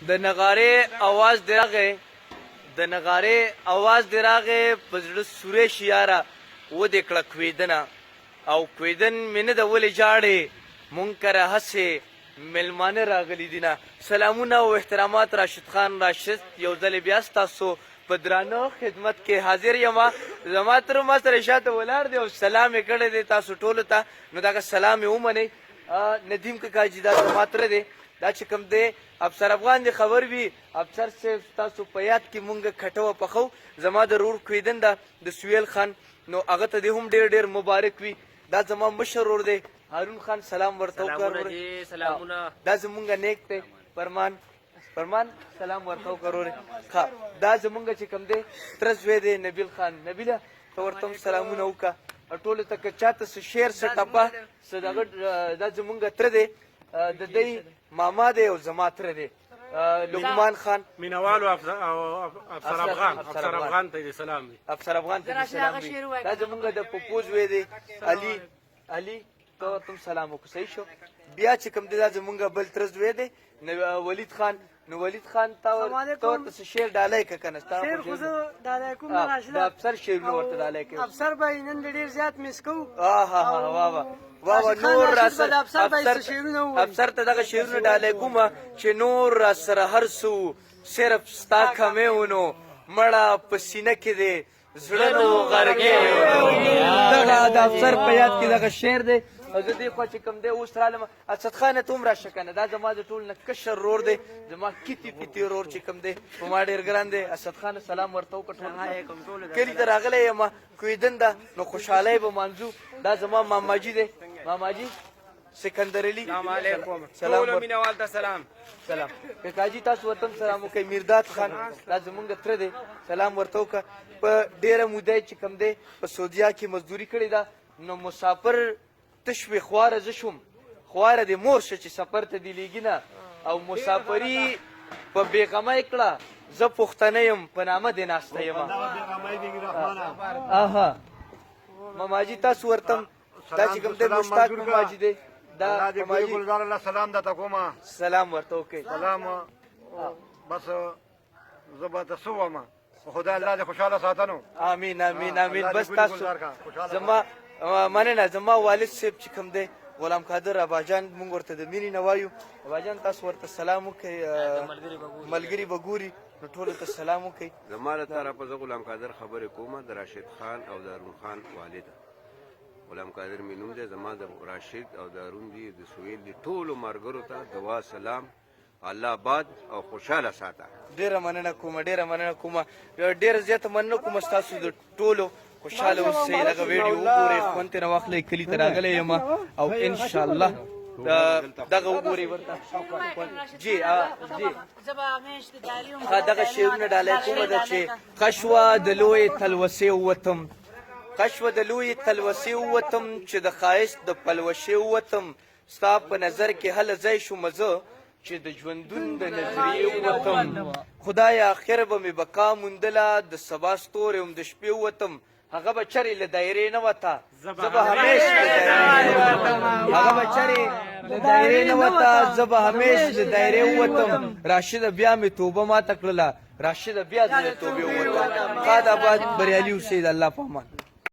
د نغارې اواز دې راغی د نغارې اواز دې راغی په زړه سورې شي یاره ودې کړه کویدنه او کویدن مې نه ده ولې جاړې مونږ کره هسې میلمانه راغلي دي نه سلامونه او احترامات راشد خان راشد یو ځلې بیا ستاسو په درانه خدمت کې حاضر یم زما تر ما سره شاته ولاړ دی او سلام یې کړی دی تاسو ټولو ته نو دغه سلام یې ومنئ ندیم کاکاجي دا زما تره دی دا چې کوم دی افسر افغان دی خبر وي افسر صاحب تاسو په یاد کې مونږ کټوه پخو زما د رور کویدن ده د سویل خان نو هغه ته دې هم ډېر ډېر مبارک وي دا زما مشر ورور دی هارون خان سلام ورته وکړه دا زمونږ نیک دی فرمان سلام ورته وکړه ورور ښه دا زمونږ چې کوم دی تره زوی دی نبیل خان نبیله ته ورته هم سلامونه وکړه ټولو ته که چاته څه شعر څه ټپه څه دغه دا زمونږ تره دی د دی ماما دی او زما تره دی لقمان خان مینوال او افسر افغان ته دې سلام وي افسر افغان ته دې سلام وي دا زمونږ د پپوز وی دی علي ته ورته سلام وکړو صحیح شو بیا چې کوم دی دا زمونږ بل تره زوی دی ولید خان نو ولید خان تا ورته څه شعر ډالۍ که که نه شعر خو زه ډالۍ کوم نه راشده د افسر شعرونه ورته ډالۍ کوي افسر به یې نن ډېر زیات مس کوو واه نور راسره افسر ته دغه شعرونه ډالۍ کومه چې نور راسره هر څه صرف ستا کمې ونو مړه په سینه کې دی زړه نو غرګې دغه د افسر په یاد کې دغه شعر دی او زه دې خوا چې کوم دی اوس رالم اسد خانه ته هم راشه که نه دا زما د ټول نه کشر رور دی زما کیتي پیتي رور چې کوم دی په ما ډېر ګران دی اسد خانه سلام ورته وکړه کلي ته راغلی یم کویدن ده نو خوشحالۍ به مانځو دا زما ماماجي دی ماماجي سکندر علي سلام مینوال ته سلام کاکاجي تاسو ورته هم سلام وکړئ میرداد خان دا زمونږ تره دی سلام ورته وکړه په ډېره موده چې کوم دی په سعودیا کې مزدوري کړې ده نو مسافر تش وي خواره زه شوم خواره دې مور شه چې سفر ته دې لیږي نه او مسافري په بېغمه یې کړه زه پښتنه یم په نامه دې ناسته یم ماماجي تاسو ورته دا چې کوم دی مشتاق ماماجي دی دا سلام درته کوم سلام ورته وکړئ سلام بس زه به ته څه ووایم خدای الله دې خوشحاله ساتنو امین امین امین بس تاسو زما مننه زما والد صاحب چې کوم دی غلام قادر اباجان مونږ ورته د مینې نه وایو اباجان تاسو ورته سلام وکړئ ملګري به ګوري نو ټولو ته سلام وکړئ زما له طرفه زه غلام قادر خبرې کوم د راشد خان او د هارون خان والد غلام قادر مې نوم دی زما د راشد او د هارون دي د سویل دي ټولو ملګرو ته دعا سلام الله آباد او خوشحاله ساته ډېره مننه کومه ډېره زیاته مننه کوم ستاسو د ټولو خوشحاله اوسئ دغه ویډیو وګورئ خوند ترې واخلئ کلي ته راغلی یم او انشاءالله دغه وګورئ ورته جی دغه شعرونه ډالۍ کومه ده چې قشوه د لویې تلوسې ووتم قشوه د لویې تلوسې ووتم چې د ښایست د پلوشې ووتم ستا په نظر کې هله ځای شوم زه چې د ژوندون د نظریې ووتم خدایه اخر به مې بقا موندله د سبا ستوری هم د شپې ووتم هغه به چرې له دایرې نه وته زه به همیش له دایرې ووتم راشده بیا مې توبه ماته کړله راشده بیا د توبې ووتم ښاد آباد بریالي اوسئ د الله په امان